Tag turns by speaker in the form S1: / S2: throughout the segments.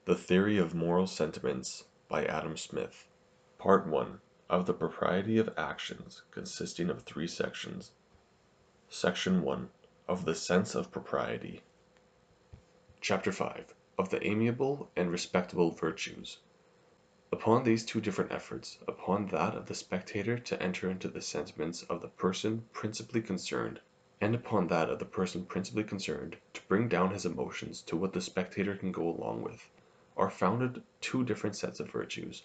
S1: The Theory of Moral Sentiments by Adam Smith. Part 1. Of the Propriety of Actions, consisting of 3 sections. Section 1. Of the Sense of Propriety. Chapter 5. Of the Amiable and Respectable Virtues. Upon these 2 different efforts, upon that of the spectator to enter into the sentiments of the person principally concerned, and upon that of the person principally concerned to bring down his emotions to what the spectator can go along with, are founded 2 different sets of virtues: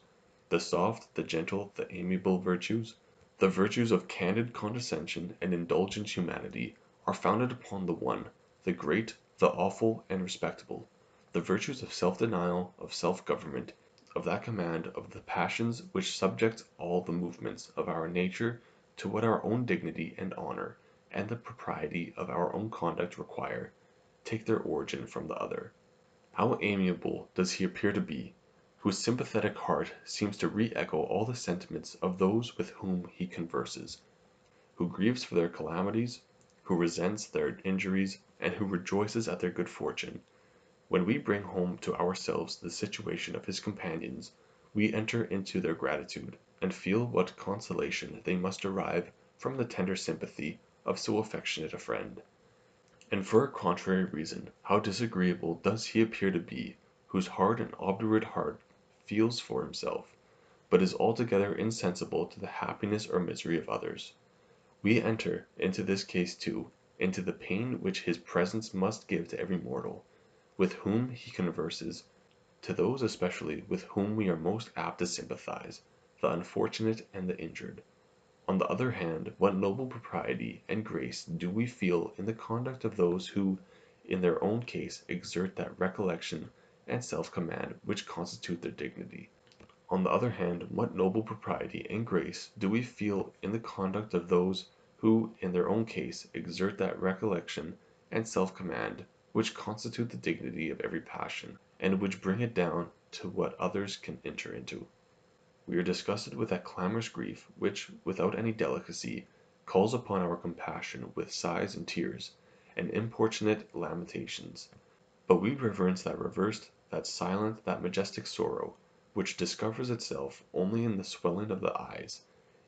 S1: the soft, the gentle, the amiable virtues. The virtues of candid condescension and indulgent humanity are founded upon the one, the great, the awful, and respectable. The virtues of self-denial, of self-government, of that command of the passions which subject all the movements of our nature to what our own dignity and honor, and the propriety of our own conduct require, take their origin from the other. How amiable does he appear to be, whose sympathetic heart seems to re-echo all the sentiments of those with whom he converses, who grieves for their calamities, who resents their injuries, and who rejoices at their good fortune. When we bring home to ourselves the situation of his companions, we enter into their gratitude, and feel what consolation they must derive from the tender sympathy of so affectionate a friend. And for a contrary reason, how disagreeable does he appear to be, whose hard and obdurate heart feels for himself, but is altogether insensible to the happiness or misery of others. We enter, into this case too, into the pain which his presence must give to every mortal, with whom he converses, to those especially with whom we are most apt to sympathize, the unfortunate and the injured. On the other hand, what noble propriety and grace do we feel in the conduct of those who, in their own case, exert that recollection and self-command which constitute their dignity. On the other hand, what noble propriety and grace do we feel in the conduct of those who, in their own case, exert that recollection and self-command which constitute the dignity of every passion, and which bring it down to what others can enter into. We are disgusted with that clamorous grief which, without any delicacy, calls upon our compassion with sighs and tears, and importunate lamentations; but we reverence that reversed, that silent, that majestic sorrow, which discovers itself only in the swelling of the eyes,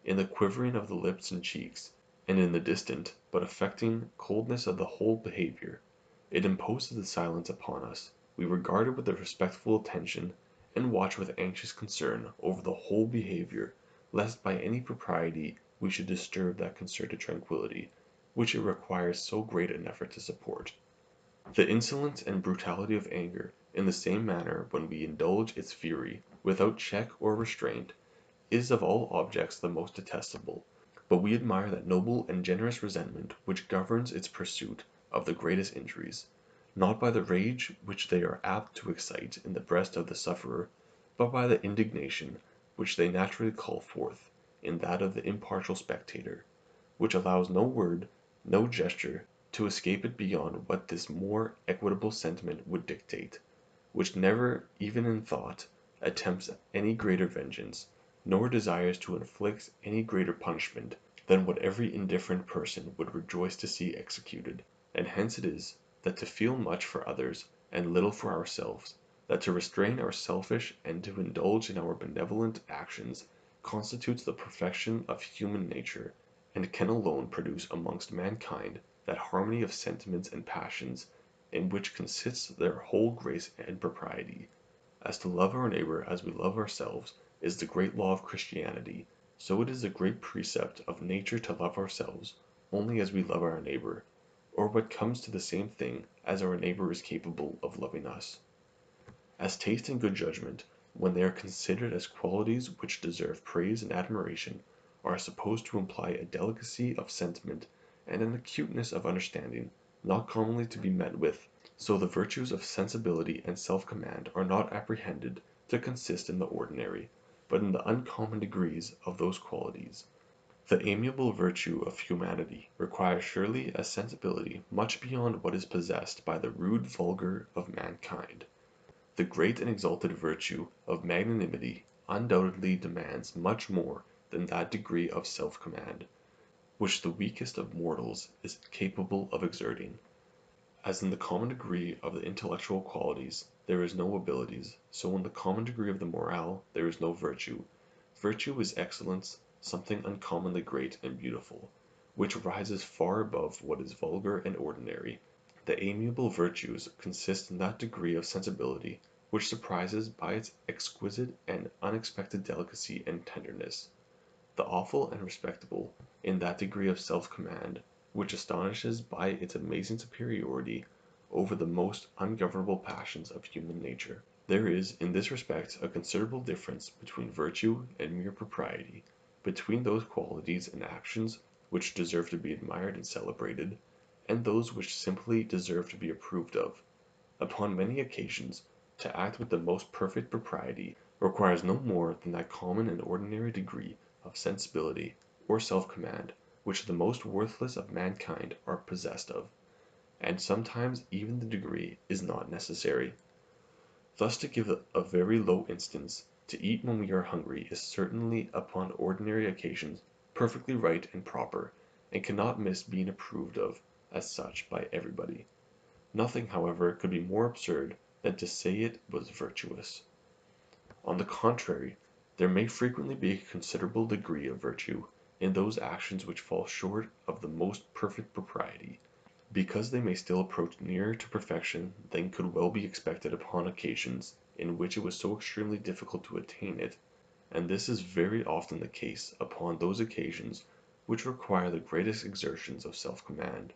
S1: in the quivering of the lips and cheeks, and in the distant, but affecting, coldness of the whole behavior. It imposes the silence upon us; we regard it with a respectful attention, and watch with anxious concern over the whole behavior, lest by any propriety we should disturb that concerted tranquillity, which it requires so great an effort to support. The insolence and brutality of anger, in the same manner when we indulge its fury, without check or restraint, is of all objects the most detestable, but we admire that noble and generous resentment which governs its pursuit of the greatest injuries, not by the rage which they are apt to excite in the breast of the sufferer, but by the indignation which they naturally call forth in that of the impartial spectator, which allows no word, no gesture, to escape it beyond what this more equitable sentiment would dictate, which never, even in thought, attempts any greater vengeance, nor desires to inflict any greater punishment than what every indifferent person would rejoice to see executed. And hence it is, that to feel much for others, and little for ourselves, that to restrain our selfish and to indulge in our benevolent actions, constitutes the perfection of human nature, and can alone produce amongst mankind that harmony of sentiments and passions, in which consists their whole grace and propriety. As to love our neighbor as we love ourselves is the great law of Christianity, so it is the great precept of nature to love ourselves only as we love our neighbor, or what comes to the same thing, as our neighbor is capable of loving us. As taste and good judgment, when they are considered as qualities which deserve praise and admiration, are supposed to imply a delicacy of sentiment and an acuteness of understanding not commonly to be met with, so the virtues of sensibility and self-command are not apprehended to consist in the ordinary, but in the uncommon degrees of those qualities. The amiable virtue of humanity requires surely a sensibility much beyond what is possessed by the rude vulgar of mankind. The great and exalted virtue of magnanimity undoubtedly demands much more than that degree of self-command, which the weakest of mortals is capable of exerting. As in the common degree of the intellectual qualities, there is no abilities, so in the common degree of the morale there is no virtue. Virtue is excellence, something uncommonly great and beautiful, which rises far above what is vulgar and ordinary. The amiable virtues consist in that degree of sensibility which surprises by its exquisite and unexpected delicacy and tenderness; the awful and respectable in that degree of self-command which astonishes by its amazing superiority over the most ungovernable passions of human nature. There is in this respect a considerable difference between virtue and mere propriety, between those qualities and actions which deserve to be admired and celebrated, and those which simply deserve to be approved of. Upon many occasions, to act with the most perfect propriety requires no more than that common and ordinary degree of sensibility or self-command which the most worthless of mankind are possessed of, and sometimes even the degree is not necessary. Thus to give a very low instance, to eat when we are hungry is certainly upon ordinary occasions perfectly right and proper, and cannot miss being approved of as such by everybody. Nothing, however, could be more absurd than to say it was virtuous. On the contrary, there may frequently be a considerable degree of virtue in those actions which fall short of the most perfect propriety, because they may still approach nearer to perfection than could well be expected upon occasions in which it was so extremely difficult to attain it, and this is very often the case upon those occasions which require the greatest exertions of self-command.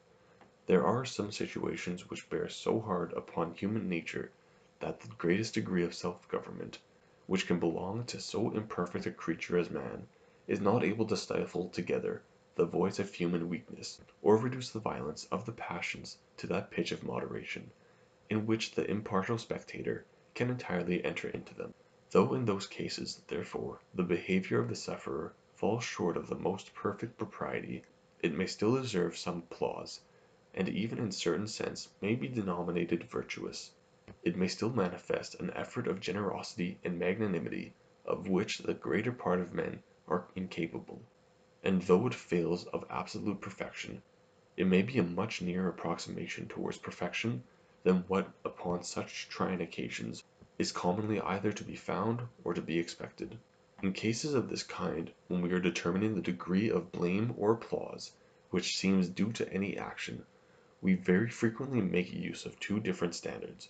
S1: There are some situations which bear so hard upon human nature that the greatest degree of self-government, which can belong to so imperfect a creature as man, is not able to stifle together the voice of human weakness, or reduce the violence of the passions to that pitch of moderation, in which the impartial spectator can entirely enter into them. Though in those cases, therefore, the behavior of the sufferer falls short of the most perfect propriety, it may still deserve some applause, and even in certain sense may be denominated virtuous. It may still manifest an effort of generosity and magnanimity of which the greater part of men are incapable, and though it fails of absolute perfection, it may be a much nearer approximation towards perfection than what upon such trying occasions is commonly either to be found or to be expected. In cases of this kind, when we are determining the degree of blame or applause which seems due to any action, we very frequently make use of two different standards.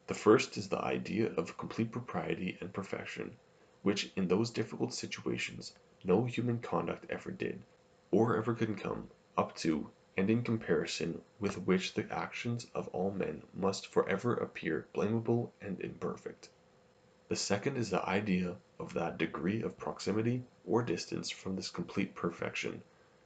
S1: The first is the idea of complete propriety and perfection, which in those difficult situations no human conduct ever did, or ever can come up to, and in comparison with which the actions of all men must for ever appear blamable and imperfect. The second is the idea of that degree of proximity or distance from this complete perfection,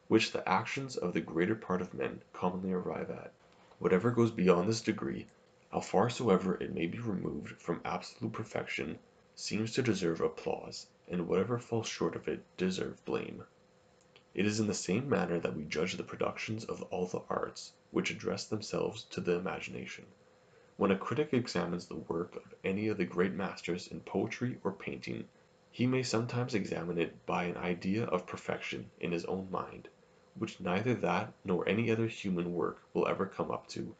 S1: which the actions of the greater part of men commonly arrive at. Whatever goes beyond this degree, how far soever it may be removed from absolute perfection, seems to deserve applause, and whatever falls short of it deserve blame. It is in the same manner that we judge the productions of all the arts which address themselves to the imagination. When a critic examines the work of any of the great masters in poetry or painting, he may sometimes examine it by an idea of perfection in his own mind, which neither that nor any other human work will ever come up to,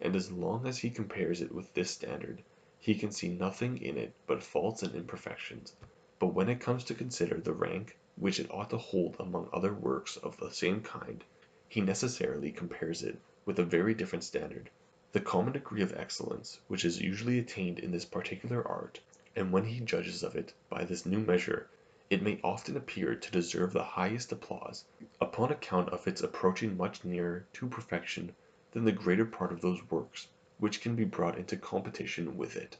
S1: and as long as he compares it with this standard, he can see nothing in it but faults and imperfections; but when it comes to consider the rank which it ought to hold among other works of the same kind, he necessarily compares it with a very different standard, the common degree of excellence which is usually attained in this particular art, and when he judges of it by this new measure, it may often appear to deserve the highest applause, upon account of its approaching much nearer to perfection than the greater part of those works which can be brought into competition with it.